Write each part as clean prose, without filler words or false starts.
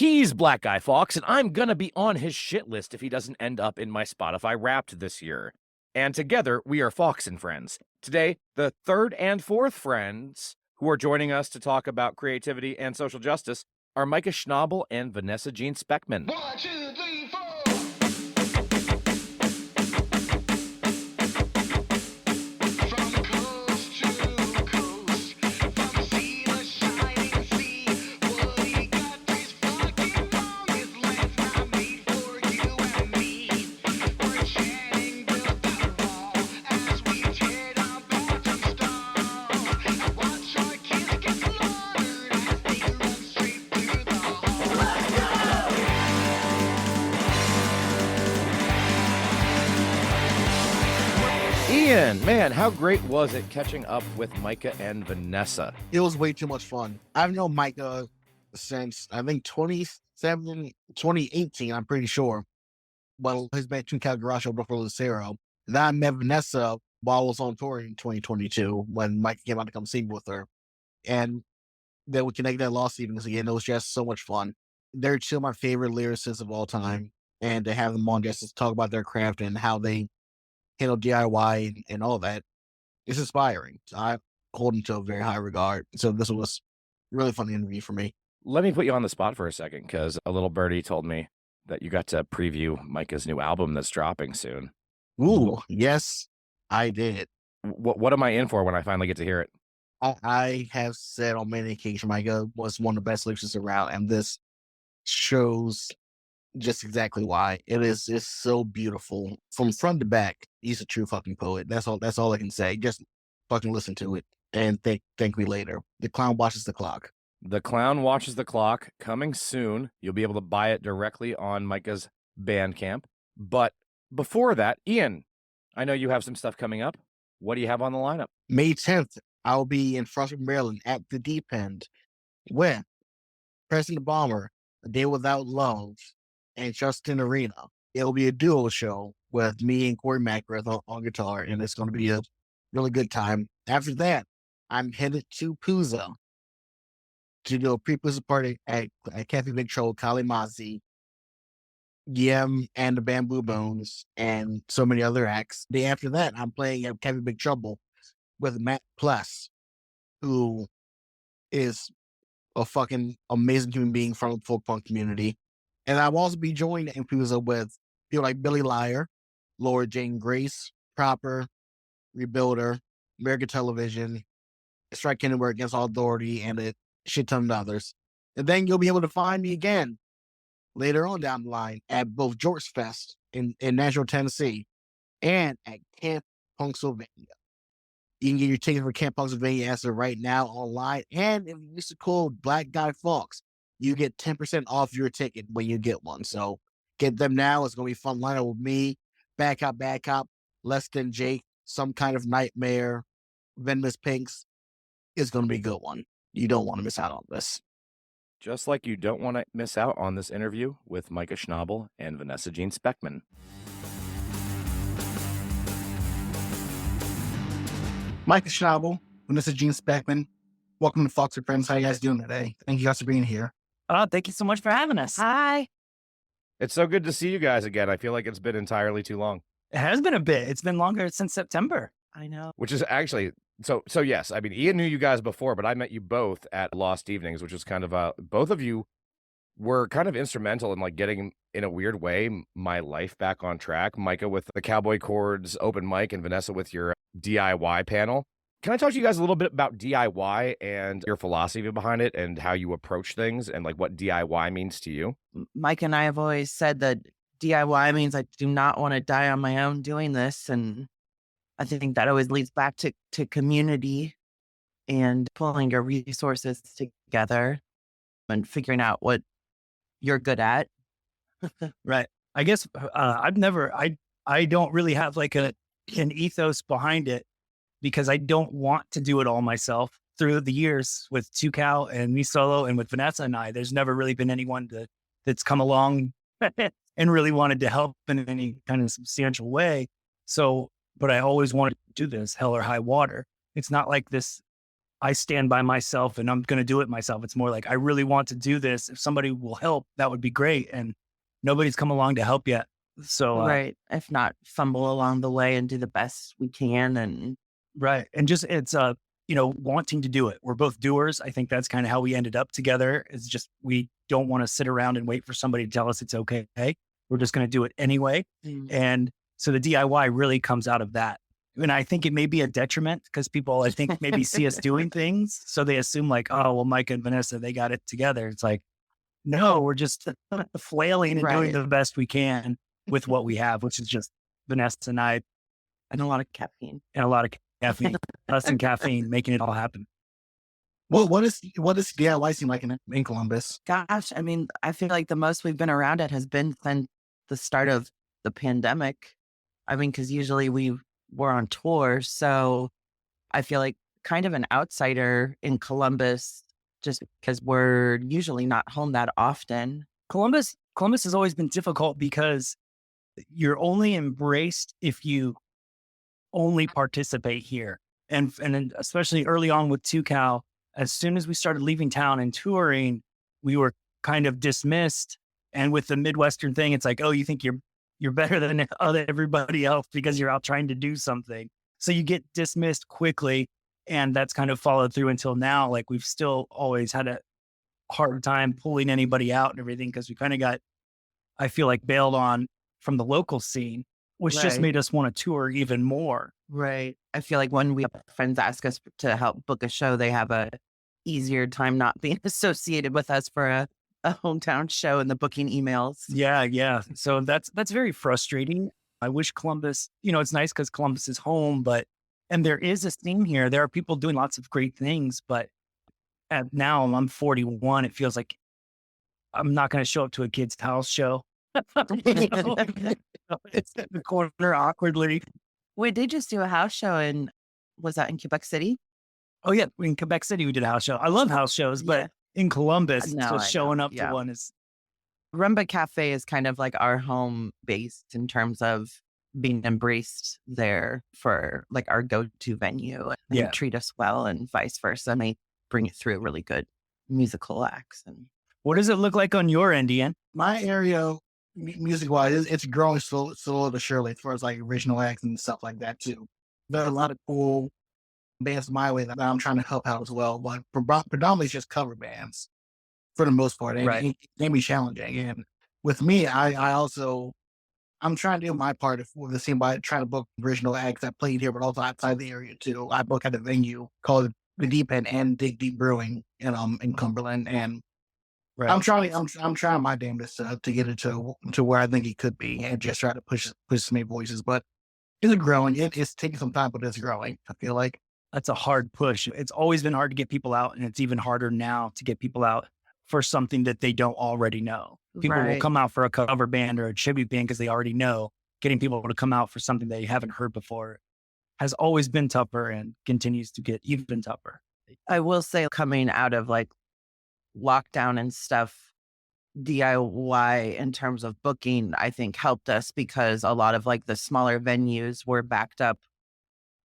He's Black Guy Fawkes, and I'm gonna be on his shit list if he doesn't end up in my Spotify Wrapped this year. And together, we are Fawkes and Friends. Today, the third and fourth friends who are joining us to talk about creativity and social justice are Micah Schnabel and Vanessa Speckman. 1, 2, 3, 4. From coast to coast, from sea to shining sea, what he got is fucking wrong. His land's not made for you and me. We're chatting built the wall as we tear down bathroom stalls. And watch our kids get slaughtered as they run straight through the hall. Let's go! Ian, man, how great was it catching up with Micah and Vanessa? It was way too much fun. I've known Micah since, I think, 2018, I'm pretty sure. Well, his band Two Cal Garage Show before Lucero. Then I met Vanessa while I was on tour in 2022 when Micah came out to come sing with her. And then we connected at Lost Evenings again. It was just so much fun. They're two of my favorite lyricists of all time. And to have them on just to talk about their craft and how they handle DIY and all that, it's inspiring. I hold them to a very high regard. So this was a really fun interview for me. Let me put you on the spot for a second, because a little birdie told me that you got to preview Micah's new album that's dropping soon. Ooh, yes, I did. What am I in for when I finally get to hear it? I have said on many occasions, Micah was one of the best lyricists around, and this shows just exactly why. It's so beautiful from front to back. He's a true fucking poet. That's all I can say. Just fucking listen to it and thank me later. The Clown Watches the Clock. The Clown Watches the Clock, coming soon. You'll be able to buy it directly on Micah's Bandcamp. But before that, Ian, I know you have some stuff coming up. What do you have on the lineup? May 10th, I'll be in Frostburg, Maryland at the Deep End with President Bomber, A Day Without Love, and Justin Arena. It'll be a duo show with me and Corey Macbeth on guitar, and it's going to be a really good time. After that, I'm headed to Puza to do a pre-Puza party at Cafe Big Trouble, Kali Mazi, Yem and the Bamboo Bones, and so many other acts. The day after that, I'm playing at Cafe Big Trouble with Matt Plus, who is a fucking amazing human being from the folk punk community. And I'll also be joined in Puza with people like Billy Liar, Laura Jane Grace, Proper, Rebuilder, American Television, Strike Anywhere Against All Authority, and a shit ton of others. And then you'll be able to find me again later on down the line at both George Fest in Nashville, Tennessee, and at Camp Pennsylvania. You can get your tickets for Camp Pennsylvania as of right now online. And if you use the code Black Guy Fawkes, you get 10% off your ticket when you get one. So get them now. It's going to be a fun lineup with me, Bad Cop, Less Than Jake, Some Kind of Nightmare, Venomous Pinks. It's going to be a good one. You don't want to miss out on this. Just like you don't want to miss out on this interview with Micah Schnabel and Vanessa Speckman. Micah Schnabel, Vanessa Speckman. Welcome to Fawkes and Friends. How you guys doing today? Thank you guys for being here. Thank you so much for having us. Hi. It's so good to see you guys again. I feel like it's been entirely too long. It has been a bit. It's been longer since September. I know. Which is actually, so yes, I mean, Ian knew you guys before, but I met you both at Lost Evenings, which was kind of, both of you were kind of instrumental in like getting, in a weird way, my life back on track. Micah with the Cowboy Chords open mic and Vanessa with your DIY panel. Can I talk to you guys a little bit about DIY and your philosophy behind it and how you approach things and like what DIY means to you? Mike and I have always said that DIY means I do not want to die on my own doing this. And I think that always leads back to community and pulling your resources together and figuring out what you're good at. Right. I guess I don't really have like an ethos behind it because I don't want to do it all myself. Through the years with Two Cal and me solo and with Vanessa and I, there's never really been anyone that's come along and really wanted to help in any kind of substantial way. So, but I always wanted to do this hell or high water. It's not like this I stand by myself and I'm going to do it myself. It's more like, I really want to do this. If somebody will help, that would be great. And nobody's come along to help yet. So, Right. If not, fumble along the way and do the best we can. And right. And just, it's, wanting to do it. We're both doers. I think that's kind of how we ended up together. It's just, we don't want to sit around and wait for somebody to tell us it's okay. We're just going to do it anyway. And so the DIY really comes out of that. And I think it may be a detriment because people, I think, maybe see us doing things. So they assume like, oh, well, Micah and Vanessa, they got it together. It's like, no, we're just flailing and doing Right. the best we can with what we have, which is just Vanessa and I and a lot of caffeine. and a lot of caffeine, us and caffeine, making it all happen. What does DIY seem like in Columbus? Gosh, I mean, I feel like the most we've been around it has been since the start of the pandemic. I mean, because usually we were on tour. So I feel like kind of an outsider in Columbus just because we're usually not home that often. Columbus has always been difficult because you're only embraced if you only participate here. And then especially early on with 2Cal, as soon as we started leaving town and touring, we were kind of dismissed. And with the Midwestern thing, it's like, oh, you think you're better than everybody else because you're out trying to do something. So you get dismissed quickly. And that's kind of followed through until now. Like we've still always had a hard time pulling anybody out and everything because we kind of got, I feel like, bailed on from the local scene, which just Right. made us want to tour even more. Right. I feel like when we have friends ask us to help book a show, they have a easier time not being associated with us for a hometown show in the booking emails. Yeah. So that's very frustrating. I wish Columbus, it's nice because Columbus is home, and there is a scene here. There are people doing lots of great things, but now I'm 41. It feels like I'm not going to show up to a kid's house show. It's in the corner awkwardly. We did just do a house show was that in Quebec City? Oh yeah, in Quebec City we did a house show. I love house shows, but Yeah. in Columbus, No, so I know. showing up Yeah. to one is Rumba Cafe is kind of like our home base in terms of being embraced there for like our go-to venue. And they Yeah. treat us well and vice versa. And they bring it through really good musical acts. And What does it look like on your end, Ian? My area, music wise, it's growing slowly but surely as far as like original acts and stuff like that too. There are a lot of cool bands my way that I'm trying to help out as well, but predominantly it's just cover bands for the most part. And Right. it can be challenging. And with me, I'm trying to do my part with the scene by trying to book original acts that played here, but also outside the area too. I book at a venue called the Deep End and Dig Deep Brewing in Cumberland, and Right. I'm trying my damnedest to get it to where I think it could be, and just try to push as many voices. But it's growing. It's taking some time, but it's growing. I feel like. That's a hard push. It's always been hard to get people out, and it's even harder now to get people out for something that they don't already know. People will Right. come out for a cover band or a tribute band because they already know. Getting people to come out for something they haven't heard before has always been tougher and continues to get even tougher. I will say coming out of like lockdown and stuff, DIY in terms of booking, I think helped us because a lot of like the smaller venues were backed up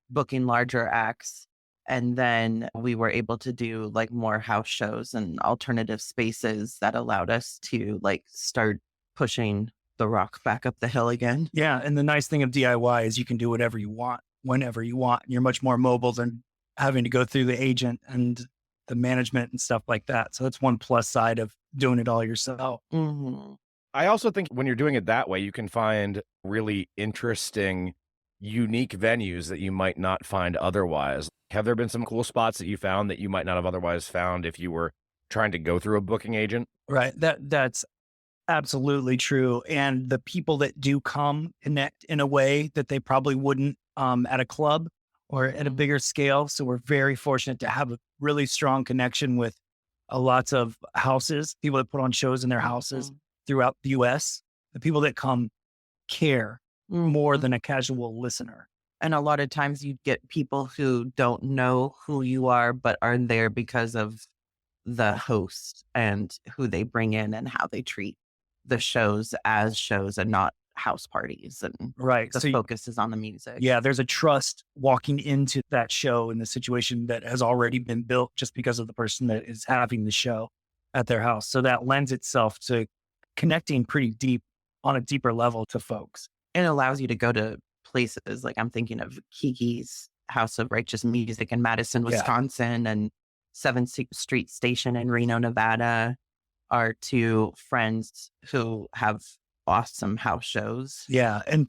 booking larger acts. And then we were able to do like more house shows and alternative spaces that allowed us to like start pushing the rock back up the hill again. Yeah. And the nice thing of DIY is you can do whatever you want, whenever you want. You're much more mobile than having to go through the agent and the management and stuff like that. So that's one plus side of doing it all yourself. Mm-hmm. I also think when you're doing it that way, you can find really interesting, unique venues that you might not find otherwise. Have there been some cool spots that you found that you might not have otherwise found if you were trying to go through a booking agent? Right. That's absolutely true. And the people that do come connect in a way that they probably wouldn't at a club or at a bigger scale. So we're very fortunate to have a really strong connection with lots of houses, people that put on shows in their houses throughout the US. The people that come care more than a casual listener. And a lot of times you get people who don't know who you are, but are there because of the host and who they bring in and how they treat the shows as shows and not house parties and Right. the So focus is on the music. yeah, there's a trust walking into that show in the situation that has already been built just because of the person that is having the show at their house. So that lends itself to connecting pretty deep on a deeper level to folks. It allows you to go to places like I'm thinking of Kiki's House of Righteous Music in Madison, Yeah. Wisconsin, and 7th Street Station in Reno, Nevada are two friends who have awesome house shows. Yeah. And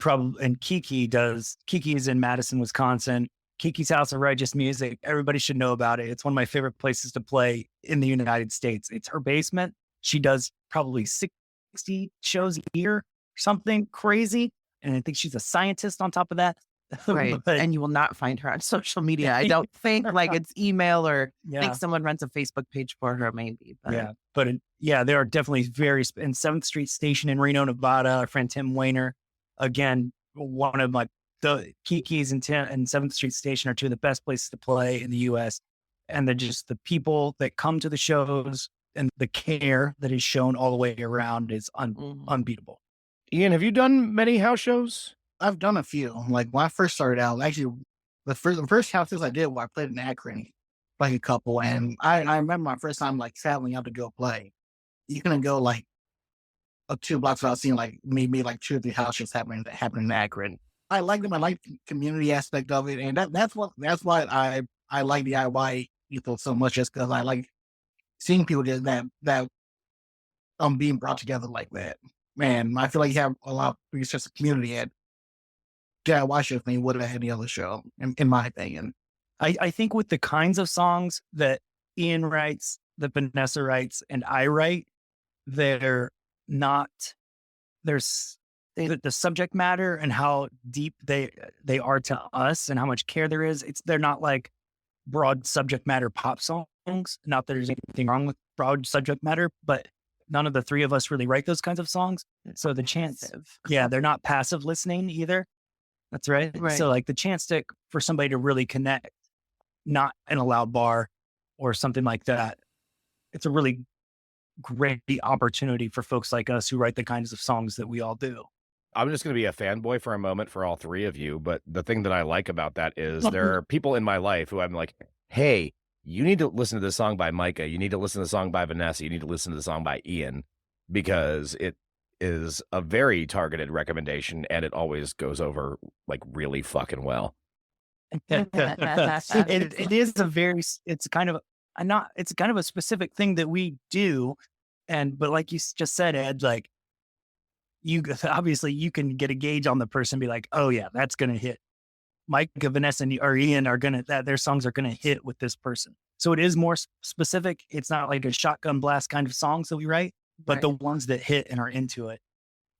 Kiki is in Madison, Wisconsin. Kiki's House of Righteous Music. Everybody should know about it. It's one of my favorite places to play in the United States. It's her basement. She does probably 60 shows a year, something crazy. And I think she's a scientist on top of that. Right. But And you will not find her on social media. I don't think like it's email or I yeah. think someone runs a Facebook page for her maybe. But Yeah, there are definitely in 7th Street Station in Reno, Nevada. Our friend Tim Weiner, again, one of the Kiki's and 7th Street Station are two of the best places to play in the U.S. And they're just the people that come to the shows and the care that is shown all the way around is unbeatable. Ian, have you done many house shows? I've done a few. Like when I first started out, actually, the first houses I did, where I played in Akron, like a couple, and I remember my first time like traveling out to go play. You couldn't go like 2 blocks without seeing like maybe like 2 or 3 house shows happening in Akron. I like them. I like the community aspect of it, and that's why I like DIY ethos so much, just because I like seeing people get that being brought together like that. Man, I feel like you have a lot of research community at DIY shows than you would have any other show, in my opinion. I think with the kinds of songs that Ian writes, that Vanessa writes, and I write, they're not, there's the subject matter and how deep they are to us and how much care there is. They're not like broad subject matter pop songs. Not that there's anything wrong with broad subject matter, but none of the three of us really write those kinds of songs. So the chance, they're not passive listening either. That's right. So like the chance for somebody to really connect, not in a loud bar or something like that. It's a really great opportunity for folks like us who write the kinds of songs that we all do. I'm just going to be a fanboy for a moment for all three of you. But the thing that I like about that is there are people in my life who I'm like, hey, you need to listen to this song by Micah. You need to listen to the song by Vanessa. You need to listen to the song by Ian, because it is a very targeted recommendation and it always goes over like really fucking well. It is it's kind of a specific thing that we do. But like you just said, Ed, like you obviously you can get a gauge on the person and be like, oh yeah, that's going to hit. Micah, Vanessa, or Ian are going to, their songs are going to hit with this person. So it is more specific. It's not like a shotgun blast kind of songs that we write, but the ones that hit and are into it,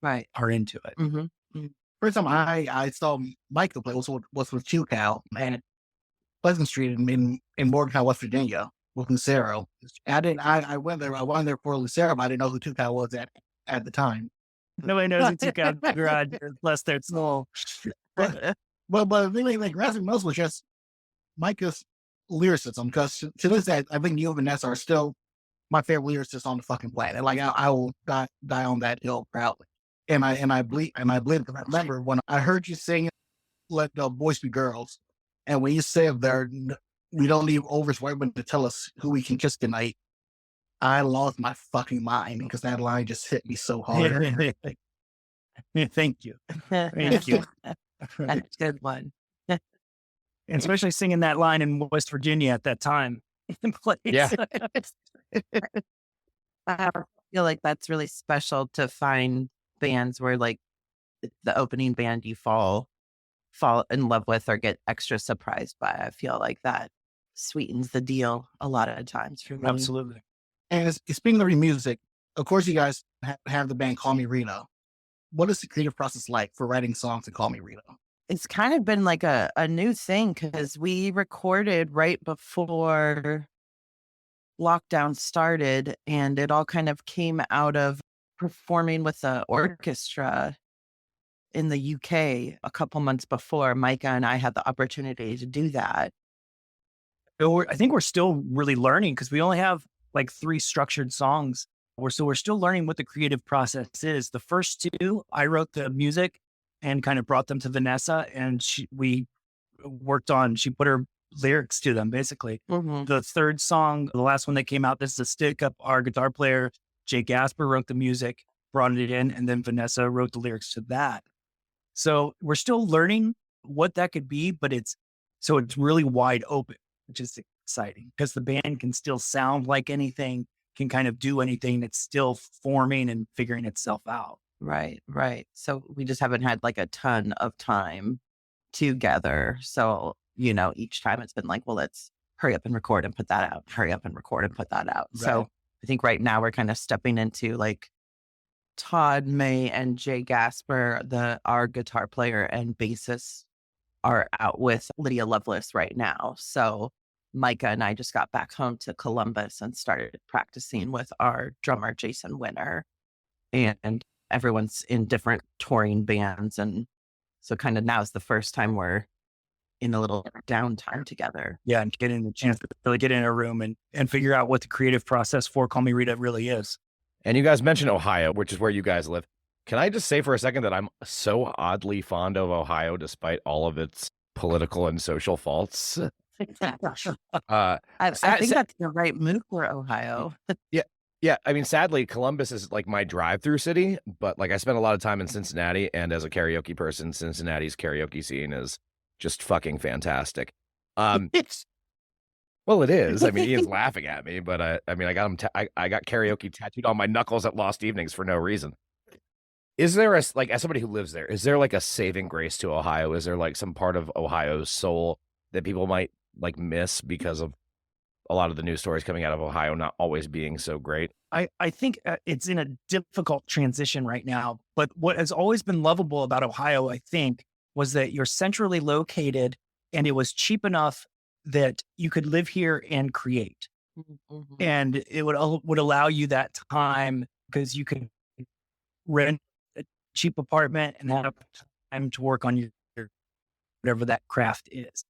are into it. Mm-hmm. First time I saw Micah play was with Chew Cow and Pleasant Street in Morgantown, West Virginia, with Lucero. I went there for Lucero, but I didn't know who Chew Cow was at the time. Nobody knows who took out the garage unless they're small. But the thing that grabbed me most was just Micah's lyricism, because to this day, I think you and Vanessa are still my favorite lyricists on the fucking planet. Like I will die on that hill proudly. And I believe because I remember when I heard you sing "Let the Boys Be Girls," and when you said there, we don't leave overs for everyone to tell us who we can kiss tonight, I lost my fucking mind because that line just hit me so hard. Thank you. Thank you. That's a good one. And especially singing that line in West Virginia at that time. Yeah. I feel like that's really special to find bands where like the opening band you fall in love with or get extra surprised by. I feel like that sweetens the deal a lot of times for me. Absolutely. And speaking of your music, of course, you guys have the band Call Me Rita. What is the creative process like for writing songs to Call Me Rita? It's kind of been like a new thing because we recorded right before lockdown started, and it all kind of came out of performing with the orchestra in the UK a couple months before. Micah and I had the opportunity to do that. I think we're still really learning because we only have like 3 structured songs We're still learning what the creative process is. The first two, I wrote the music and kind of brought them to Vanessa, and she put her lyrics to them basically. Hmm. The third song, the last one that came out, this is a stick up. Our guitar player, Jay Gasper, wrote the music, brought it in, and then Vanessa wrote the lyrics to that. So we're still learning what that could be, but it's really wide open, which is exciting because the band can still sound like anything, can kind of do anything. It's still forming and figuring itself out. Right, right. So we just haven't had like a ton of time together. So, each time it's been like, well, let's hurry up and record and put that out, hurry up and record and put that out. Right. So I think right now we're kind of stepping into like Todd May and Jay Gasper, our guitar player and bassist, are out with Lydia Lovelace right now. So Micah and I just got back home to Columbus and started practicing with our drummer, Jason Winter. And everyone's in different touring bands. And so kind of now is the first time we're in a little downtime together. Yeah, and getting the chance to really get in a room and figure out what the creative process for Call Me Rita really is. And you guys mentioned Ohio, which is where you guys live. Can I just say for a second that I'm so oddly fond of Ohio, despite all of its political and social faults? I think that's the right move for Ohio. Yeah, I mean, sadly, Columbus is like my drive-through city, but like I spent a lot of time in Cincinnati, and as a karaoke person, Cincinnati's karaoke scene is just fucking fantastic. Well, it is. I mean, Ian's laughing at me, but I mean, I got him. I got karaoke tattooed on my knuckles at Lost Evenings for no reason. Is there as somebody who lives there, is there like a saving grace to Ohio? Is there like some part of Ohio's soul that people might like miss because of a lot of the news stories coming out of Ohio not always being so great? I think it's in a difficult transition right now. But what has always been lovable about Ohio, I think, was that you're centrally located and it was cheap enough that you could live here and create. Mhm. And it would allow you that time because you could rent a cheap apartment and have time to work on your whatever that craft is.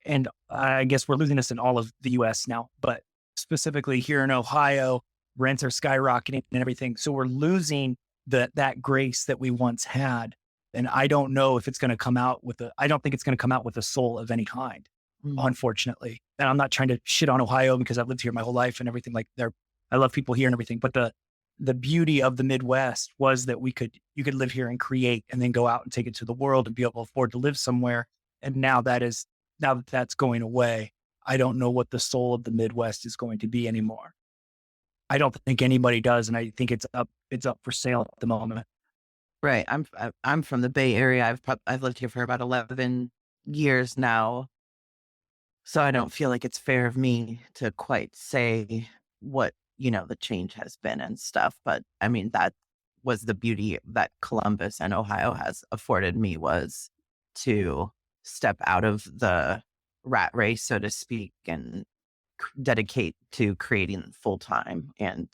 And I guess we're losing this in all of the US now, but specifically here in Ohio, rents are skyrocketing and everything. So we're losing that grace that we once had. And I don't know if it's going to come out I don't think it's going to come out with a soul of any kind, unfortunately. And I'm not trying to shit on Ohio because I've lived here my whole life and everything I love people here and everything. But the beauty of the Midwest was that you could live here and create and then go out and take it to the world and be able to afford to live somewhere. And now that that's going away, I don't know what the soul of the Midwest is going to be anymore. I don't think anybody does. And I think it's up for sale at the moment. Right. I'm from the Bay Area. I've lived here for about 11 years now. So I don't feel like it's fair of me to quite say what, the change has been and stuff. But I mean, that was the beauty that Columbus and Ohio has afforded me, was to step out of the rat race, so to speak, and dedicate to creating full time and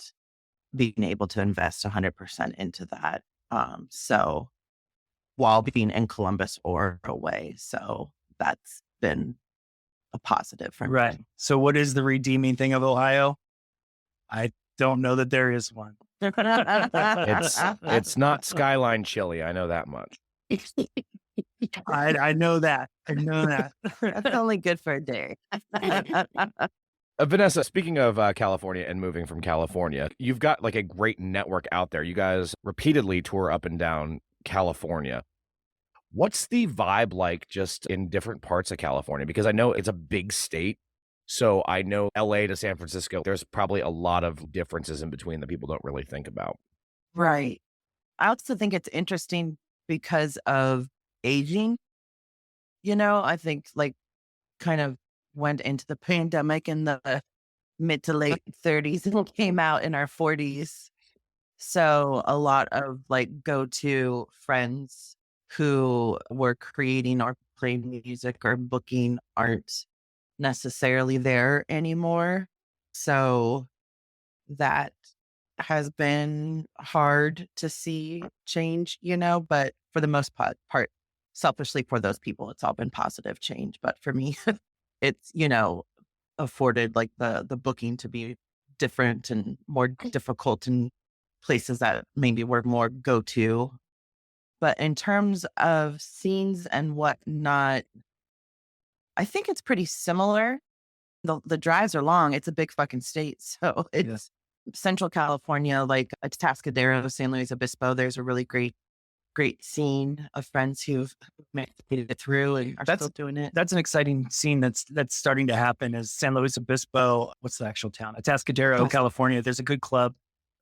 being able to invest 100% into that. So while being in Columbus or away. So that's been a positive for me. Right. So what is the redeeming thing of Ohio? I don't know that there is one. It's not Skyline chili. I know that much. I know that. I know that. That's only good for a day. Vanessa, speaking of California and moving from California, you've got like a great network out there. You guys repeatedly tour up and down California. What's the vibe like just in different parts of California? Because I know it's a big state. So I know LA to San Francisco, there's probably a lot of differences in between that people don't really think about. Right. I also think it's interesting because of aging. I think like kind of went into the pandemic in the mid to late 30s and came out in our 40s. So a lot of like go-to friends who were creating or playing music or booking aren't necessarily there anymore. So that has been hard to see change, but for the most part, selfishly for those people, it's all been positive change. But for me, it's, afforded like the booking to be different and more difficult in places that maybe were more go-to. But in terms of scenes and whatnot, I think it's pretty similar. The drives are long. It's a big fucking state. So it's Central California, like Atascadero, San Luis Obispo. There's a really great scene of friends who've made it through and are still doing it. That's an exciting scene that's starting to happen is San Luis Obispo. What's the actual town? Atascadero, California. There's a good club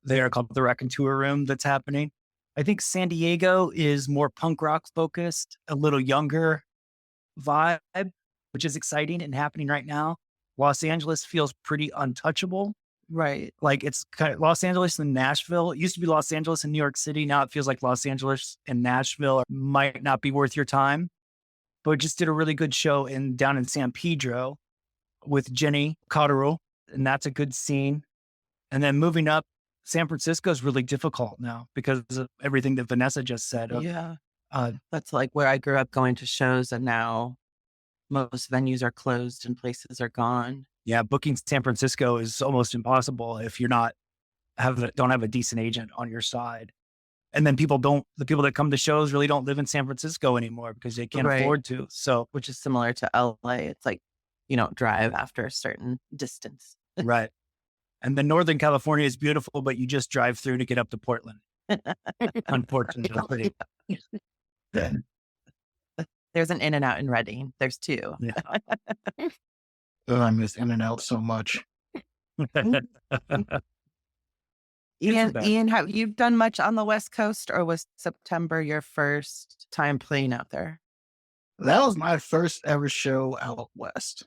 there called the Raconteur Room that's happening. I think San Diego is more punk rock focused, a little younger vibe, which is exciting and happening right now. Los Angeles feels pretty untouchable. Right. Like it's kind of Los Angeles and Nashville. It used to be Los Angeles and New York City. Now it feels like Los Angeles and Nashville might not be worth your time. But it just did a really good show down in San Pedro with Jenny Cotterill, and that's a good scene. And then moving up, San Francisco is really difficult now because of everything that Vanessa just said. Yeah. That's like where I grew up going to shows, and now most venues are closed and places are gone. Yeah, booking San Francisco is almost impossible if you're don't have a decent agent on your side. And then the people that come to shows really don't live in San Francisco anymore because they can't afford to. So, which is similar to LA. It's like you don't drive after a certain distance. Right. And then Northern California is beautiful, but you just drive through to get up to Portland. Unfortunately. There's an In-N-Out in Reading. There's two. Yeah. Oh, I miss In-N-Out so much. Ian, have you done much on the West Coast, or was September your first time playing out there? That was my first ever show out west.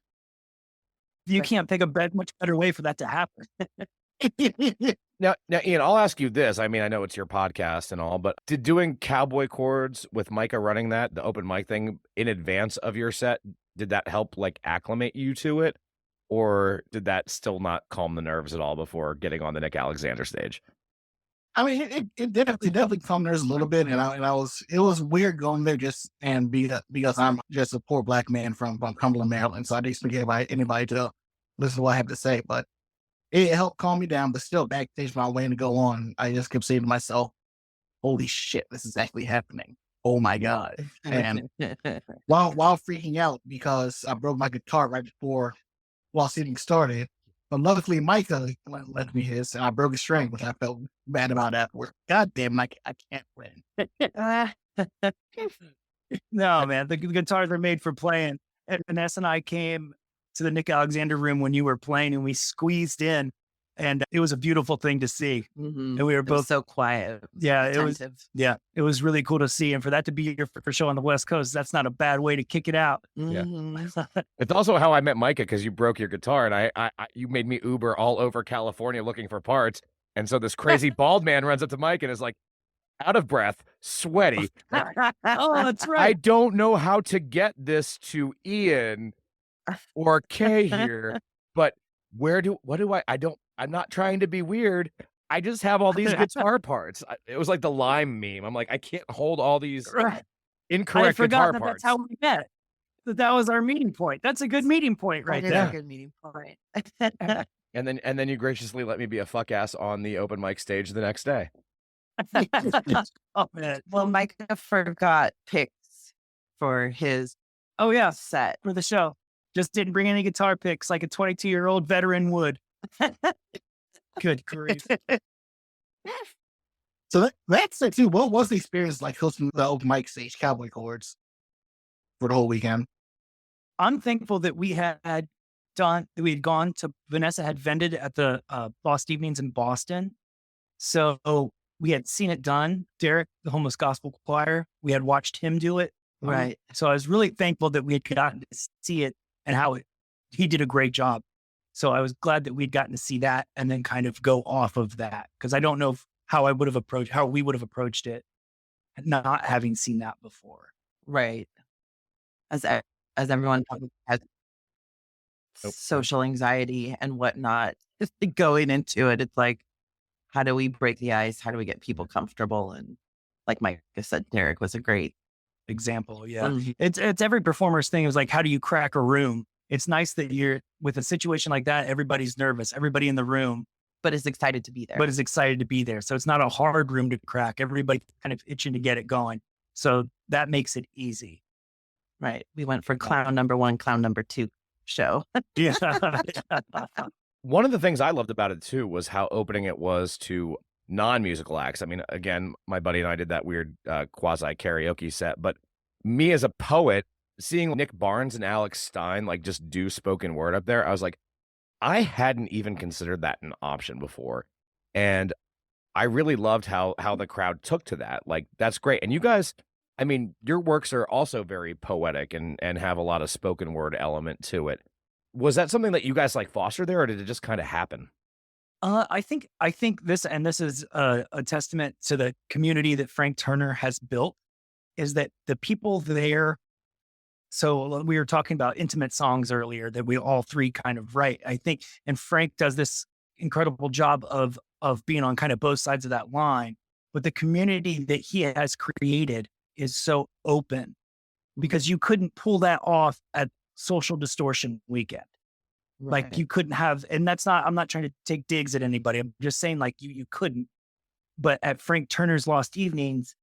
You can't think of a much better way for that to happen. Now, Ian, I'll ask you this. I mean, I know it's your podcast and all, but did doing cowboy chords with Micah running the open mic thing in advance of your set, did that help like acclimate you to it? Or did that still not calm the nerves at all before getting on the Nick Alexander stage? I mean, it definitely calmed nerves a little bit, and it was weird going there because I'm just a poor black man from Cumberland, Maryland, so I didn't expect anybody to listen to what I have to say, but it helped calm me down. But still, backstage, my way to go on, I just kept saying to myself, "Holy shit, this is actually happening! Oh my god!" And while freaking out because I broke my guitar right before while seating started. But luckily, Micah lent me his, and I broke a string, which I felt bad about afterward. God damn, I can't win. No, man, the guitars are made for playing. And Vanessa and I came to the Nick Alexander room when you were playing, and we squeezed in, and it was a beautiful thing to see. Mm-hmm. And we were both so quiet. Yeah, attentive. It was really cool to see. And for that to be your first show on the West Coast, that's not a bad way to kick it out. Mm-hmm. It's also how I met Micah, because you broke your guitar and you made me Uber all over California looking for parts. And so this crazy bald man runs up to Mike and is like, out of breath, sweaty. Oh, that's right. I don't know how to get this to Ian or Kay here, but I'm not trying to be weird. I just have all these guitar parts. It was like the Lime meme. I'm like, I can't hold all these incorrect guitar parts. That's how we met. That was our meeting point. That's a good meeting point right there. A good meeting point. And then you graciously let me be a fuck ass on the open mic stage the next day. Oh man. Well, Micah forgot picks for his set for the show. Just didn't bring any guitar picks like a 22-year-old veteran would. Good grief. So that's it too. What was the experience like hosting the open mic stage cowboy chords for the whole weekend? I'm thankful that we had gone to Vanessa had vended at the Lost Evenings in Boston. So we had seen it done. Derek, the Homeless Gospel Choir, we had watched him do it. Right. So I was really thankful that we had gotten to see it and he did a great job. So I was glad that we'd gotten to see that and then kind of go off of that. Cause I don't know how we would have approached it, not having seen that before. Right. As everyone has social anxiety and whatnot, just going into it, it's like, how do we break the ice? How do we get people comfortable? And like Micah said, Derek was a great example. Yeah. Mhm. It's every performer's thing. It was like, how do you crack a room? It's nice that you're with a situation like that. Everybody's nervous. Everybody in the room but is excited to be there. but is excited to be there. So it's not a hard room to crack. Everybody kind of itching to get it going. So that makes it easy. Right. We went for clown number 1, clown number 2 show. Yeah. One of the things I loved about it too was how opening it was to non-musical acts. I mean, again, my buddy and I did that weird quasi karaoke set, but me as a poet, seeing Nick Barnes and Alex Stein like just do spoken word up there, I was like, I hadn't even considered that an option before. And I really loved how the crowd took to that. Like, that's great. And you guys, I mean, your works are also very poetic and have a lot of spoken word element to it. Was that something that you guys like foster there, or did it just kind of happen? I think this is a testament to the community that Frank Turner has built, is that the people there. So we were talking about intimate songs earlier that we all three kind of write, I think, and Frank does this incredible job of being on kind of both sides of that line. But the community that he has created is so open, because you couldn't pull that off at Social Distortion weekend. Like Right. you couldn't have, and I'm not trying to take digs at anybody. I'm just saying like you couldn't. But at Frank Turner's Lost Evenings,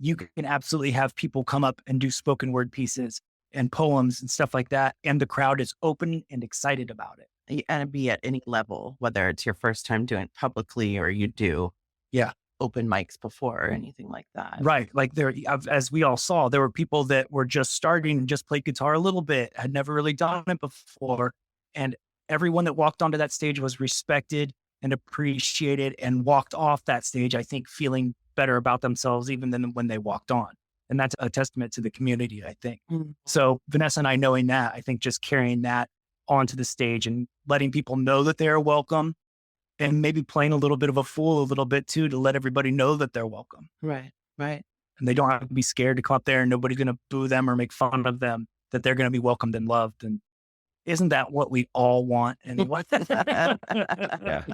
you can absolutely have people come up and do spoken word pieces and poems and stuff like that. And the crowd is open and excited about it. And be at any level, whether it's your first time doing it publicly or you do Yeah. open mics before or anything like that. Right. Like as we all saw, there were people that were just starting and just played guitar a little bit, had never really done it before. And everyone that walked onto that stage was respected and appreciated and walked off that stage, I think, feeling better about themselves even than when they walked on. And that's a testament to the community, I think. Mm. So Vanessa and I knowing that, I think just carrying that onto the stage and letting people know that they're welcome, and maybe playing a little bit of a fool a little bit too, to let everybody know that they're welcome. Right. Right. And they don't have to be scared to come up there and nobody's going to boo them or make fun of them, that they're going to be welcomed and loved. And isn't that what we all want anyway? Yeah.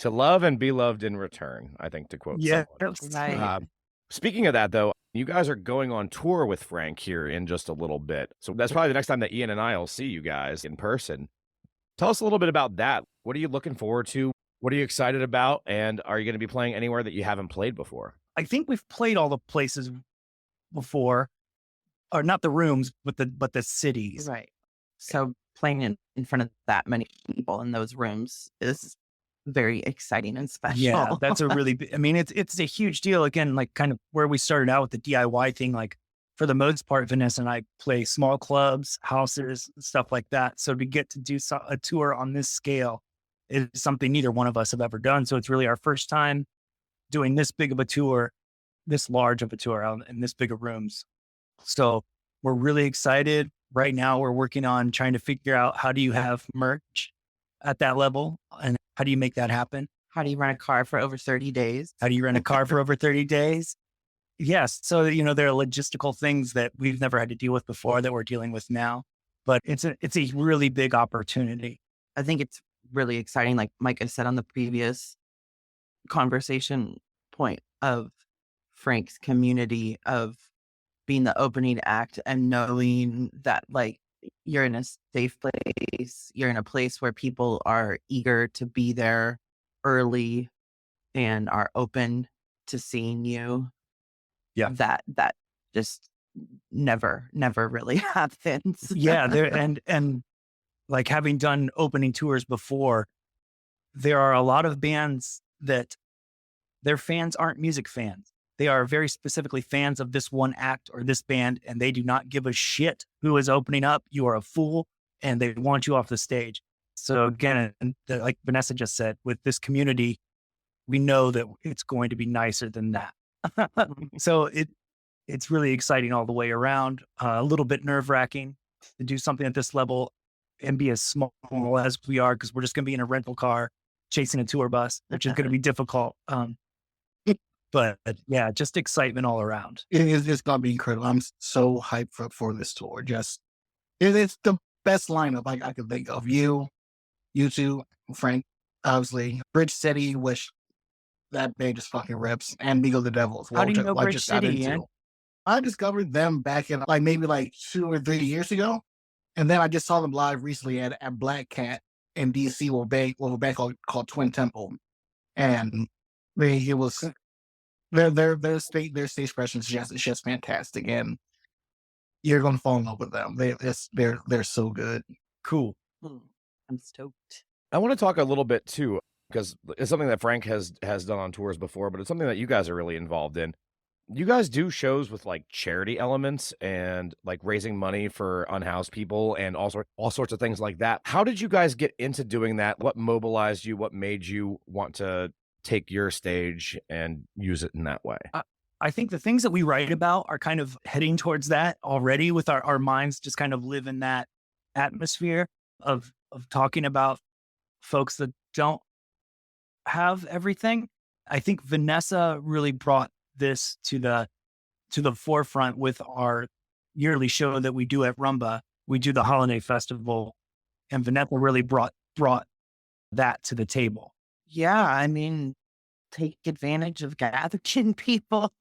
To love and be loved in return, I think, to quote Yeah. someone. Right. Speaking of that, though, you guys are going on tour with Frank here in just a little bit. So that's probably the next time that Ian and I will see you guys in person. Tell us a little bit about that. What are you looking forward to? What are you excited about? And are you going to be playing anywhere that you haven't played before? I think we've played all the places before, or not the rooms, but the cities. Right. So playing in front of that many people in those rooms is very exciting and special. Yeah, that's a really I mean, it's a huge deal. Again, like kind of where we started out with the DIY thing, like for the most part, Vanessa and I play small clubs, houses, stuff like that. So to get to do a tour on this scale is something neither one of us have ever done. So it's really our first time doing this big of a tour, this large of a tour out in this big of rooms. So we're really excited. Right now, we're working on trying to figure out how do you have merch at that level and how do you make that happen? How do you run a car for over 30 days? How do you rent a car for over 30 days? Yes. So, there are logistical things that we've never had to deal with before that we're dealing with now, but it's a really big opportunity. I think it's really exciting. Like Micah said on the previous conversation point of Frank's community of being the opening act and knowing that like you're in a safe place, you're in a place where people are eager to be there early and are open to seeing you. Yeah. That just never really happens. Yeah. There and like having done opening tours before, there are a lot of bands that their fans aren't music fans. They are very specifically fans of this one act or this band, and they do not give a shit who is opening up. You are a fool, and they want you off the stage. So again, like Vanessa just said, with this community, we know that it's going to be nicer than that. So it's really exciting all the way around. A little bit nerve wracking to do something at this level and be as small as we are, because we're just going to be in a rental car chasing a tour bus, which is going to be difficult. But yeah, just excitement all around. It's going to be incredible. I'm so hyped for this tour. It's the best lineup I could think of. You two, Frank, obviously, Bridge City, which that band just fucking rips, and Beagle the Devils. How do you know Bridge City, Ian? I discovered them back in maybe 2 or 3 years ago. And then I just saw them live recently at Black Cat in DC with a band called Twin Temple, and it was their stage presence is just fantastic, and you're gonna fall in love with them. They're so good. Cool. I'm stoked. I want to talk a little bit too, because it's something that Frank has done on tours before, but it's something that you guys are really involved in. You guys do shows with like charity elements and like raising money for unhoused people and all sorts of things like that. How did you guys get into doing that? What mobilized you? What made you want to take your stage and use it in that way? I think the things that we write about are kind of heading towards that already, with our minds just kind of live in that atmosphere of talking about folks that don't have everything. I think Vanessa really brought this to the forefront with our yearly show that we do at Rumba. We do the holiday festival, and Vanessa really brought that to the table. Yeah, I mean, take advantage of gathering people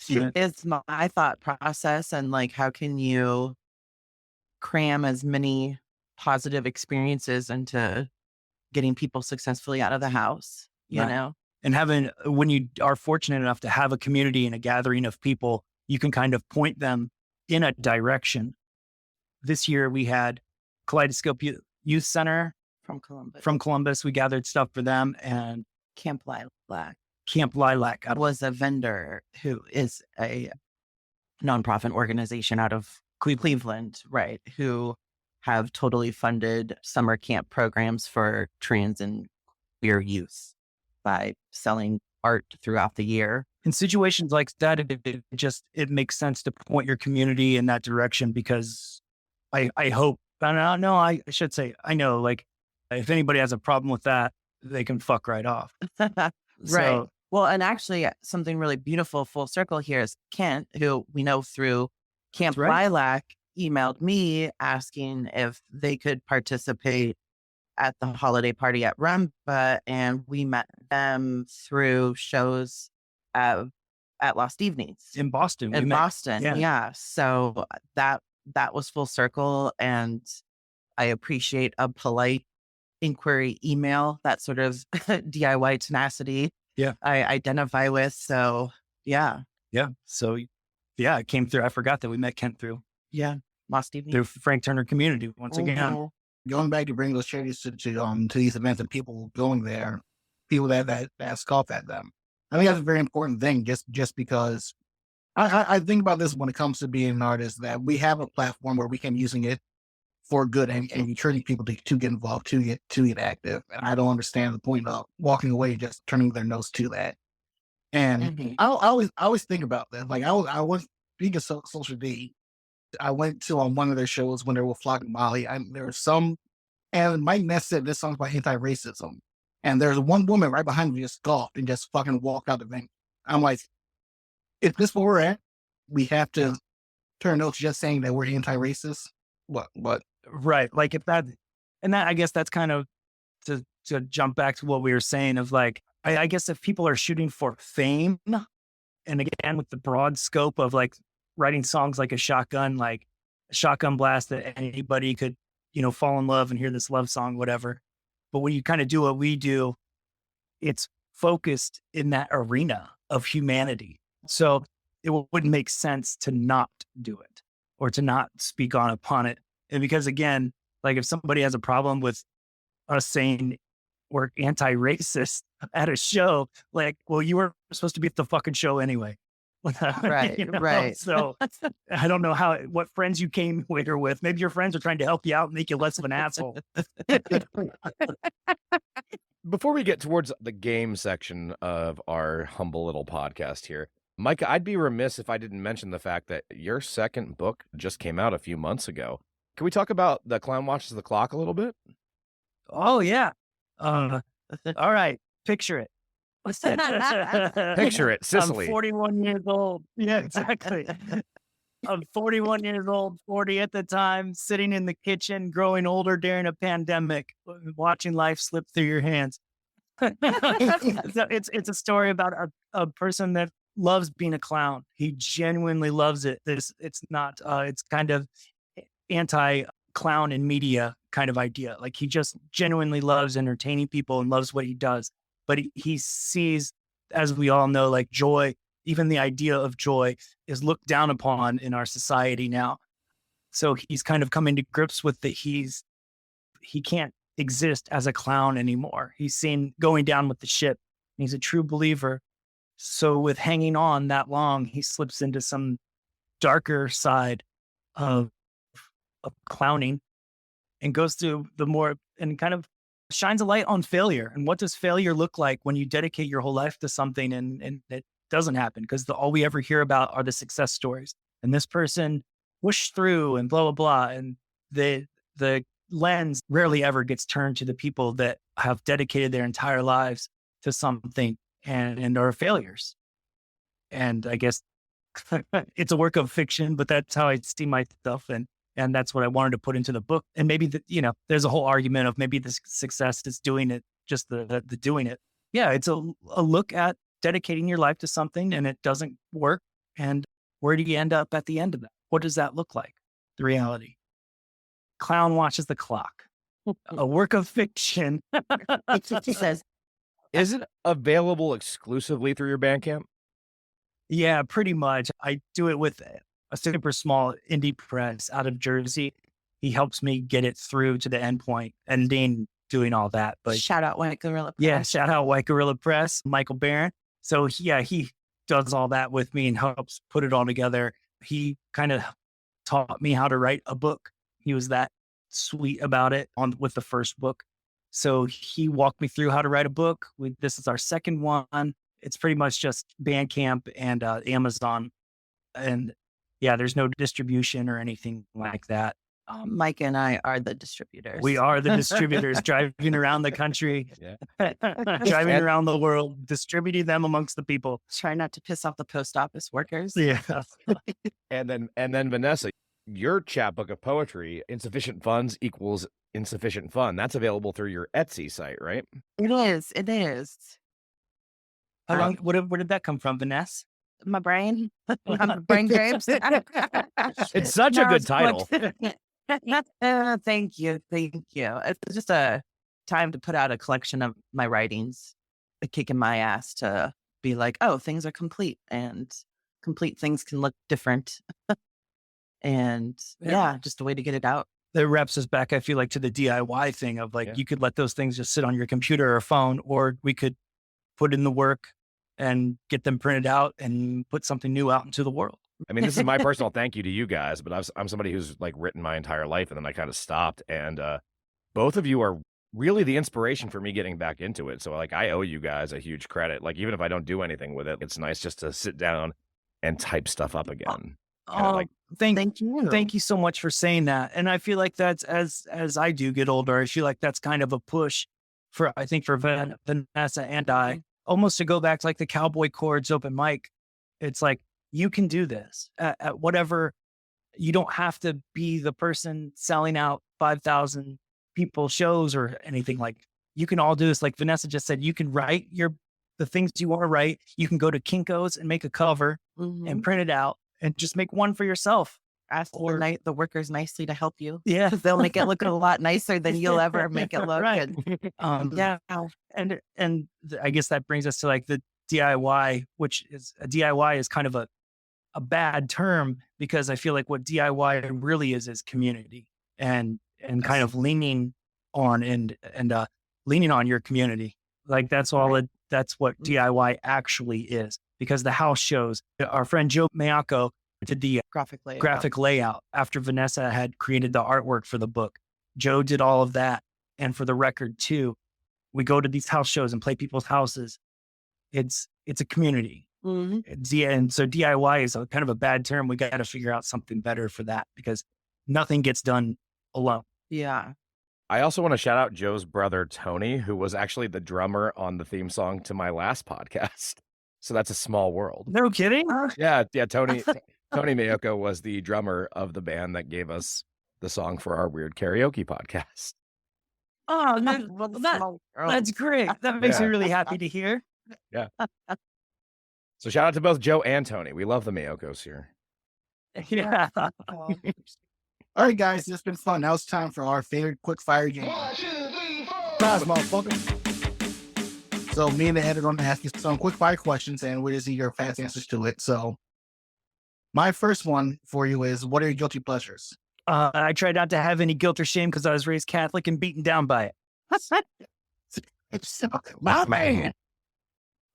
Yeah. is my thought process. And like, how can you cram as many positive experiences into getting people successfully out of the house, you Right. know? And when you are fortunate enough to have a community and a gathering of people, you can kind of point them in a direction. This year we had Kaleidoscope Youth Center From Columbus. from Columbus. We gathered stuff for them, and Camp Lilac Camp Lilac. was a vendor who is a nonprofit organization out of Cleveland, right? Who have totally funded summer camp programs for trans and queer youth by selling art throughout the year. In situations like that, it makes sense to point your community in that direction, because I hope, I should say, I know, like, if anybody has a problem with that, they can fuck right off. Right. So- Well, and actually, something really beautiful full circle here is Kent, who we know through Camp That's right. Lilac, emailed me asking if they could participate at the holiday party at Rumba, and we met them through shows at Lost Evenings In Boston. we in met- Boston. yeah. Yeah. So that was full circle, and I appreciate a polite inquiry email, that sort of DIY tenacity. Yeah. I identify with. So yeah. Yeah. So, yeah, it came through. I forgot that we met Kent through Lost Evening. the Frank Turner community once again. Mhm. Going back to bring those charities to these events and people going there, people that scoff at them. I think that's a very important thing. Just because I think about this when it comes to being an artist, that we have a platform where we can using it for good and encouraging people to get involved, to get active. And I don't understand the point of walking away and just turning their nose to that. And Mhm. I always think about that. Like I was speaking of social D. I went to one of their shows when they were flocking Molly. There was some, and Mike Ness said this song's about anti-racism. And there's one woman right behind me just scoffed and just fucking walked out the venue. I'm like, is this where we're at? We have to turn notes just saying that we're anti-racist? What? Right. Like if that, and that, I guess that's kind of to jump back to what we were saying of like, I guess if people are shooting for fame, and again, with the broad scope of like writing songs like a shotgun blast that anybody could, fall in love and hear this love song, whatever. But when you kind of do what we do, it's focused in that arena of humanity. So it wouldn't make sense to not do it or to not speak upon it. And because again, like if somebody has a problem with us saying we're anti-racist at a show, like, well, you were supposed to be at the fucking show anyway. Right. Right. So I don't know what friends you came here with. Maybe your friends are trying to help you out and make you less of an asshole. Before we get towards the game section of our humble little podcast here, Micah, I'd be remiss if I didn't mention the fact that your second book just came out a few months ago. Can we talk about The Clown Watches the Clock a little bit? Oh, yeah. All right. Picture it. Picture it, Sicily. I'm 41 years old. Yeah, exactly. I'm 41 years old, 40 at the time, sitting in the kitchen, growing older during a pandemic, watching life slip through your hands. So it's a story about a person that loves being a clown. He genuinely loves it. It's kind of clown in media kind of idea. Like he just genuinely loves entertaining people and loves what he does. But he sees, as we all know, like joy, even the idea of joy is looked down upon in our society now. So he's kind of coming to grips with that he can't exist as a clown anymore. He's seen going down with the ship. He's a true believer. So with hanging on that long, he slips into some darker side of clowning and goes through the more and kind of shines a light on failure. And what does failure look like when you dedicate your whole life to something and it doesn't happen? Because all we ever hear about are the success stories. And this person pushed through and blah, blah, blah. And the lens rarely ever gets turned to the people that have dedicated their entire lives to something and are failures. And I guess it's a work of fiction, but that's how I see my stuff. And that's what I wanted to put into the book. And maybe there's a whole argument of maybe the success is doing it, just the doing it. Yeah, it's a look at dedicating your life to something and it doesn't work. And where do you end up at the end of that? What does that look like? The reality. Clown watches the clock. A work of fiction. He says, Is it available exclusively through your Bandcamp? Yeah, pretty much. I do it with a super small indie press out of Jersey. He helps me get it through to the endpoint and then doing all that. But shout out White Gorilla Press. yeah, shout out White Gorilla Press, Michael Barron. So he does all that with me and helps put it all together. He kind of taught me how to write a book. He was that sweet about it with the first book. So he walked me through how to write a book. This is our second one. It's pretty much just Bandcamp and Amazon. And yeah, there's no distribution or anything like that. Mike and I are the distributors. We are the distributors driving around the country, driving around the world, distributing them amongst the people. Try not to piss off the post office workers. Yeah. And then Vanessa, your chapbook of poetry, Insufficient Funds Equals Insufficient Fun. That's available through your Etsy site, right? It is. It is. How long? Where did that come from, Vanessa? My brain. My brain grapes. It's such a good title. Thank you. Thank you. It's just a time to put out a collection of my writings, a kick in my ass to be like, oh, things are complete and complete things can look different. And yeah, just a way to get it out. That wraps us back, I feel like, to the DIY thing of like, you could let those things just sit on your computer or phone, or we could put in the work and get them printed out and put something new out into the world. I mean, this is my personal thank you to you guys, but I'm somebody who's like written my entire life and then I kind of stopped. And both of you are really the inspiration for me getting back into it. So like, I owe you guys a huge credit. Like, even if I don't do anything with it, it's nice just to sit down and type stuff up again. Thank you. Thank you so much for saying that. And I feel like that's as I do get older, I feel like that's kind of a push for Vanessa and I, almost to go back to like the Cowboy Chords open mic. It's like, you can do this at whatever. You don't have to be the person selling out 5,000 people shows or anything. Like, you can all do this. Like Vanessa just said, you can write the things you want to write. You can go to Kinko's and make a cover and print it out and just make one for yourself. Ask the workers nicely to help you. Yeah. They'll make it look a lot nicer than you'll ever make it look. Right. Yeah. And I guess that brings us to like the DIY, which is a DIY is kind of a bad term, because I feel like what DIY really is community and kind of leaning on and leaning on your community. Like that's what DIY actually is, because the house shows, our friend Joe Mayako did the graphic layout after Vanessa had created the artwork for the book. Joe did all of that. And for the record too, we go to these house shows and play people's houses. It's a community. And so DIY is kind of a bad term. We got to figure out something better for that, because nothing gets done alone. Yeah. I also want to shout out Joe's brother, Tony, who was actually the drummer on the theme song to my last podcast. So that's a small world. No kidding? Yeah. Tony Mayoko was the drummer of the band that gave us the song for our weird karaoke podcast. Oh, that's great. That makes me really happy to hear. Yeah. So shout out to both Joe and Tony. We love the Mayokos here. Yeah. All right, guys, it's been fun. Now it's time for our favorite quick fire game. 1, 2, 3, 4. Guys, motherfucker. So me and the editor are going to ask you some quick fire questions, and we'll just see your fast answers to it. So my first one for you is, what are your guilty pleasures? I try not to have any guilt or shame because I was raised Catholic and beaten down by it. It's my man.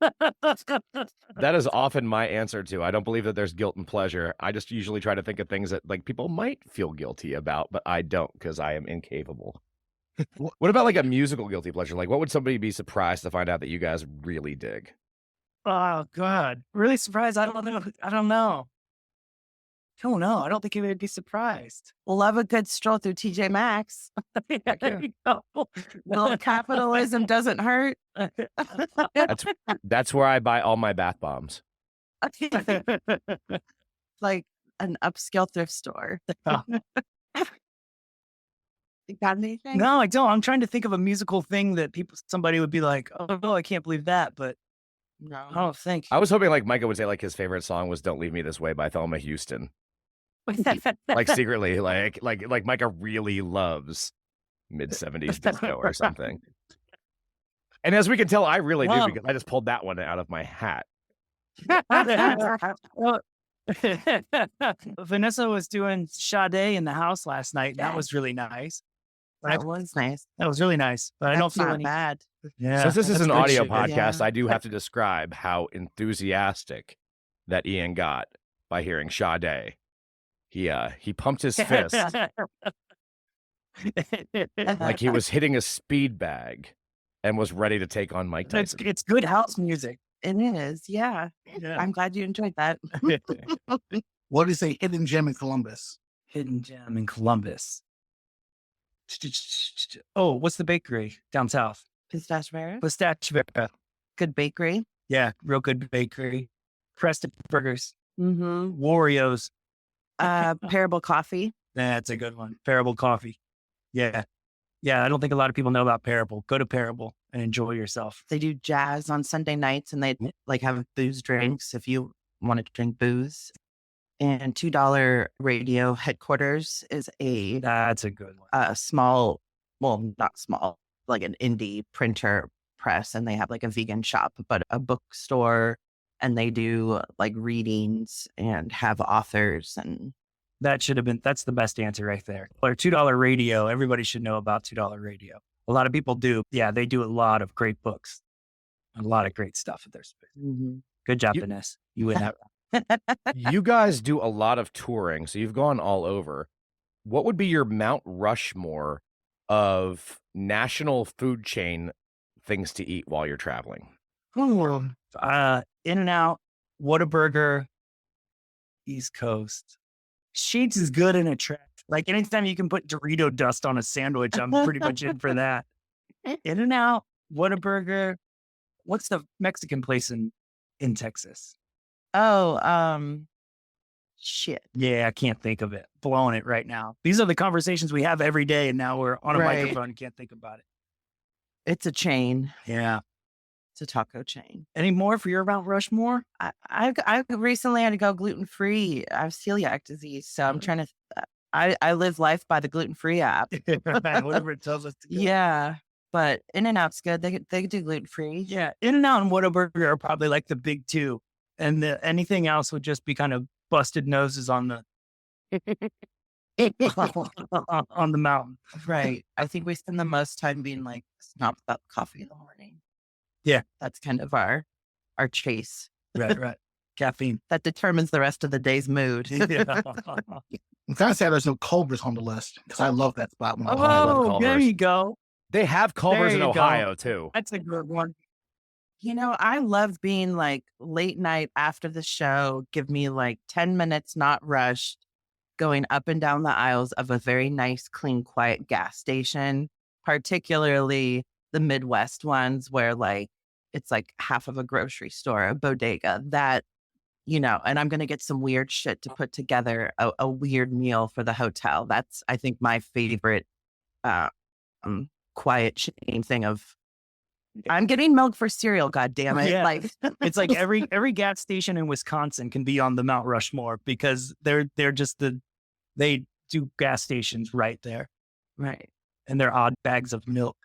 That is often my answer too. I don't believe that there's guilt and pleasure. I just usually try to think of things that like people might feel guilty about, but I don't because I am incapable. What about like a musical guilty pleasure? Like, what would somebody be surprised to find out that you guys really dig? Oh God, really surprised? I don't know. I don't know. I don't think he would be surprised. Love a good stroll through TJ Maxx. There you go. Little capitalism doesn't hurt. That's where I buy all my bath bombs. Like an upscale thrift store. Oh. You got anything? No, I don't. I'm trying to think of a musical thing that somebody would be like, oh, no, I can't believe that. But I No. don't think. I was hoping like Micah would say like his favorite song was "Don't Leave Me This Way" by Thelma Houston. Like secretly, like Micah really loves mid-70s disco or something. And as we can tell, I really do Wow. because I just pulled that one out of my hat. Well, Vanessa was doing Sade in the house last night. And that was really nice. That was nice. That was really nice. But I don't That's feel not any. bad. Yeah, Since this is that's an good audio shit. podcast, Yeah. I do have to describe how enthusiastic that Ian got by hearing Sade. He pumped his fist like he was hitting a speed bag and was ready to take on Mike It's, Tyson. it's good house music. It is. Yeah. Yeah. I'm glad you enjoyed that. What is a hidden gem in Columbus? Hidden gem in Columbus. Oh, what's the bakery down south? Pistachio. Pistachio. Good bakery. Yeah, real good bakery. Preston Burgers. Mm-hmm. Wario's. Parable coffee. That's a good one. Parable Coffee. Yeah. Yeah, I don't think a lot of people know about Parable. Go to Parable and enjoy yourself. They do jazz on Sunday nights, and they like have booze drinks if you want to drink booze. And $2 Radio Headquarters is a That's a good one. small, well, not small, like an indie printer press, and they have like a vegan shop, but a bookstore, and they do like readings and have authors. And That should have been, that's the best answer right there. Or $2 Radio. Everybody should know about $2 Radio. A lot of people do. Yeah, they do a lot of great books. A lot of great stuff at their space. Good job, You- Vanessa. You win that. You guys do a lot of touring, so you've gone all over. What would be your Mount Rushmore of national food chain things to eat while you're traveling? In-N-Out, Whataburger, East Coast. Sheets is good in a trip. Like anytime you can put Dorito dust on a sandwich, I'm pretty much in for that. In-N-Out, Whataburger. What's the Mexican place in Texas? oh, shit. Yeah, I can't think of it. Blowing it right now. These are the conversations we have every day, and now we're on a Right. microphone and can't think about it. It's a chain. Yeah. It's a taco chain. Any more for your Mount Rushmore? I recently had to go gluten free. I have celiac disease, so I'm trying to. I live life by the gluten free app. Whatever it tells us to go. Yeah, but In-N-Out's good. They do gluten free. Yeah. In-N-Out and Whataburger are probably like the big two. And anything else would just be kind of busted noses on the on the mountain. Right. I think we spend the most time being like snobs about coffee in the morning. Yeah. That's kind of our chase. Right. Caffeine. That determines the rest of the day's mood. Yeah. I'm kind of sad there's no Culver's on the list because I love that spot. I love Oh, there Culver's. you go. They have Culver's in There you go. Ohio too. That's a good one. You know, I love being like late night after the show. Give me like 10 minutes, not rushed, going up and down the aisles of a very nice, clean, quiet gas station, particularly the Midwest ones where like it's like half of a grocery store, a bodega that, you know, and I'm going to get some weird shit to put together a weird meal for the hotel. That's, I think, my favorite quiet chain thing of, I'm getting milk for cereal, God damn it. Yeah. Like It's like every gas station in Wisconsin can be on the Mount Rushmore because they're just they 2 gas stations right there, Right. and they're odd bags of milk.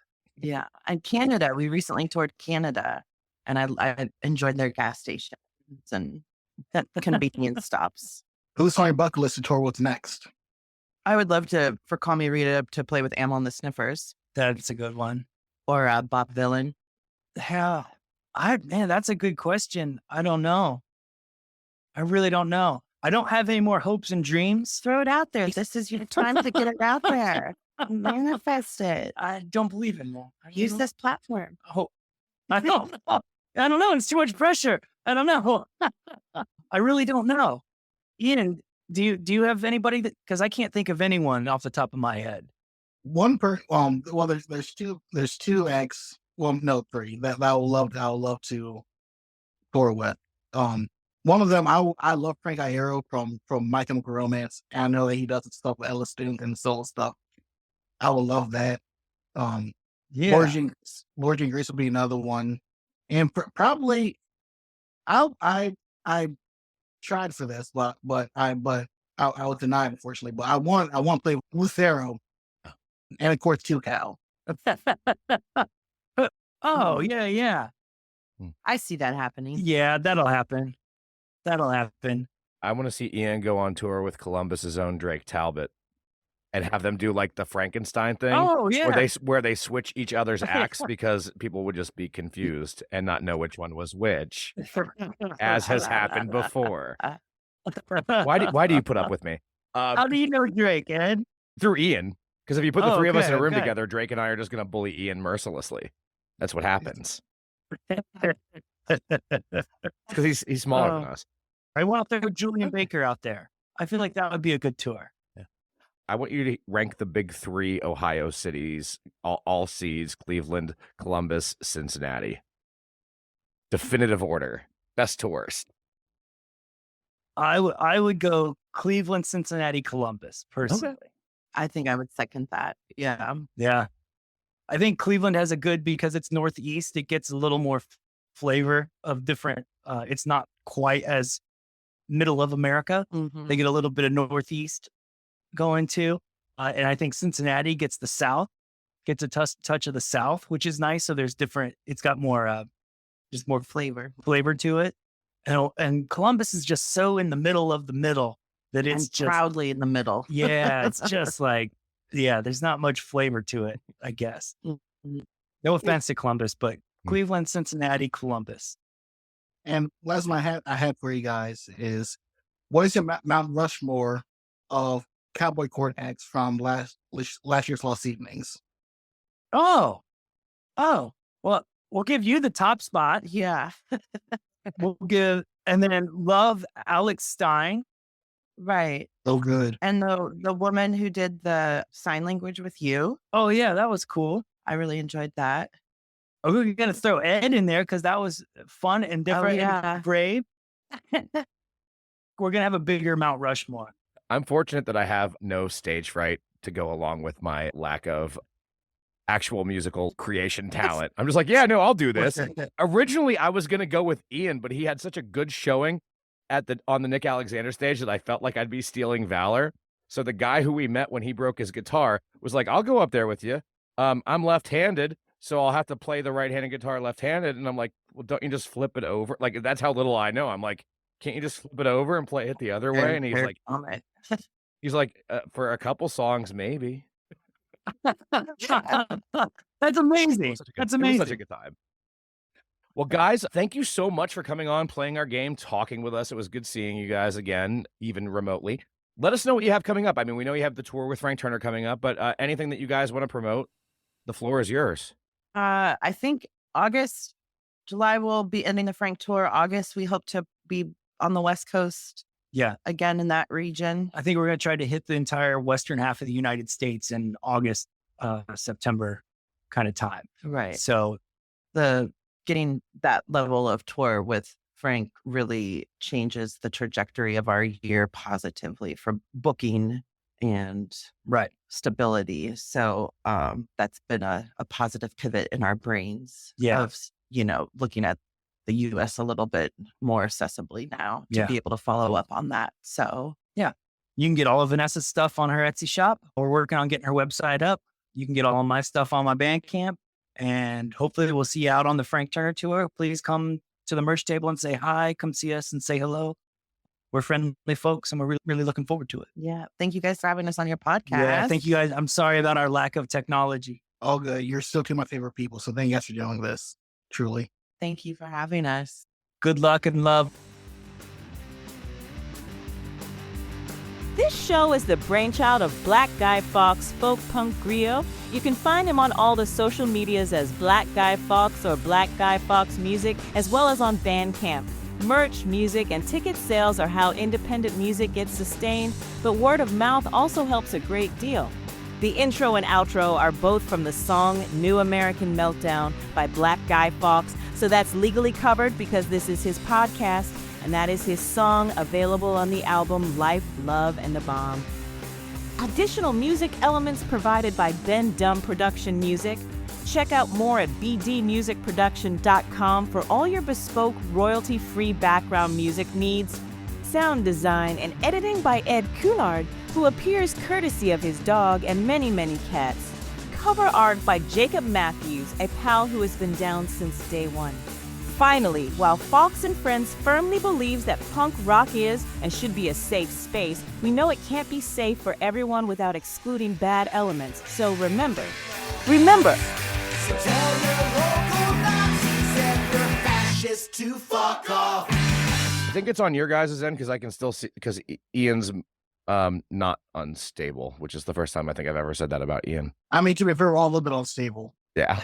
Yeah. And Canada, we recently toured Canada, and I enjoyed their gas stations and convenience stops. Who's on your bucket list to tour with next? I would love for Call Me Rita to play with Amel and the Sniffers That's a good one. or Bob Dylan. Yeah. Man, that's a good question. I don't know. I really don't know. I don't have any more hopes and dreams. Throw it out there. This is your time to get it out there. Manifest it. I don't believe in that. Use this platform. Oh, I don't know. I don't know. It's too much pressure. I don't know. I really don't know. Ian, do you have anybody that, because I can't think of anyone off the top of my head. Well, there's 2 acts. Well, no, 3 that I would love to tour with. One of them, I love Frank Iero from My Chemical Romance. And I know that he does stuff with Ellis Stone and solo stuff. I would love that. Yeah. Lord Jean Grace will be another one, and probably I tried for this, but I was denied, unfortunately. But I want to play Lucero and of course Two Cow. Oh, yeah. I see that happening. Yeah, that'll happen. I want to see Ian go on tour with Columbus's own Drake Talbot and have them do like the Frankenstein thing. Oh, yeah. Where they switch each other's acts because people would just be confused and not know which one was which, as has happened before. Why do you put up with me? How do you know Drake, Ed? Through Ian. Because if you put the Oh, 3 of us in a okay, room okay. together, Drake and I are just going to bully Ian mercilessly. That's what happens. Because he's smaller than us. I want to throw Julian Baker out there. I feel like that would be a good tour. I want you to rank the big 3 Ohio cities, all seeds: Cleveland, Columbus, Cincinnati. Definitive order. Best to worst. I would go Cleveland, Cincinnati, Columbus, personally. I think I would second that. Yeah. Yeah. I think Cleveland has a good, because it's Northeast, it gets a little more flavor of different. It's not quite as middle of America. Mhm. They get a little bit of Northeast going too. And I think Cincinnati gets the South, gets a touch of the South, which is nice. So there's different, it's got more, just more Flavor. flavor to it. And Columbus is just so in the middle of the middle that it's And just, proudly in the middle. yeah, it's just like, yeah, there's not much flavor to it, I guess. Mhm. No offense to Columbus, but Cleveland, Cincinnati, Columbus. And last one I had for you guys is, what is your Mount Rushmore of Cowboy Court acts from last year's Lost Evenings? Oh, well, we'll give you the top spot. Yeah. We'll give, and then love Alex Stein. Right. So good. And the woman who did the sign language with you, Oh yeah, that was cool. I really enjoyed that. Oh, we're gonna throw Ed in there because that was fun and different yeah. and brave. We're gonna have a bigger Mount Rushmore. I'm fortunate that I have no stage fright to go along with my lack of actual musical creation talent. I'm just like, yeah, no, I'll do this. Originally, I was going to go with Ian, but he had such a good showing on the Nick Alexander stage that I felt like I'd be stealing valor. So the guy who we met when he broke his guitar was like, I'll go up there with you. I'm left-handed, so I'll have to play the right-handed guitar left-handed. And I'm like, well, don't you just flip it over? Like, that's how little I know. I'm like, can't you just flip it over and play it the other way? And he's like, for a couple songs, maybe. That's amazing. That's amazing. It was such a good time. Well, guys, thank you so much for coming on, playing our game, talking with us. It was good seeing you guys again, even remotely. Let us know what you have coming up. I mean, we know you have the tour with Frank Turner coming up, but anything that you guys want to promote, the floor is yours. I think July will be ending the Frank tour. August, we hope to be on the West Coast Yeah. again in that region. I think we're going to try to hit the entire western half of the United States in August, September kind of time. Right. So Getting that level of tour with Frank really changes the trajectory of our year positively for booking and right. stability. So that's been a positive pivot in our brains of, looking at the US a little bit more accessibly now to be able to follow up on that. So You can get all of Vanessa's stuff on her Etsy shop. We're working on getting her website up. You can get all of my stuff on my Bandcamp. And hopefully we'll see you out on the Frank Turner tour. Please come to the merch table and say hi. Come see us and say hello. We're friendly folks, and we're really looking forward to it. Yeah. Thank you guys for having us on your podcast. Yeah, thank you guys. I'm sorry about our lack of technology. All good. You're still two of my favorite people. So thank you guys for doing this. Truly. Thank you for having us. Good luck and love. This show is the brainchild of Black Guy Fawkes folk punk griot. You can find him on all the social medias as Black Guy Fawkes or Black Guy Fawkes Music, as well as on Bandcamp. Merch, music, and ticket sales are how independent music gets sustained, but word of mouth also helps a great deal. The intro and outro are both from the song New American Meltdown by Black Guy Fawkes, so that's legally covered because this is his podcast, and that is his song available on the album Life, Love, and the Bomb. Additional music elements provided by Ben Dumb Production Music. Check out more at bdmusicproduction.com for all your bespoke royalty-free background music needs. Sound design and editing by Ed Coulard, who appears courtesy of his dog and many, many cats. Cover art by Jacob Matthews, a pal who has been down since day one. Finally, while Fawkes and Friends firmly believes that punk rock is and should be a safe space, we know it can't be safe for everyone without excluding bad elements. So remember, So tell your local Nazis and your fascists to fuck off. I think it's on your guys' end because I can still see because Ian's not unstable, which is the first time I think I've ever said that about Ian. I mean, to be fair, we're all a little bit unstable. Yeah.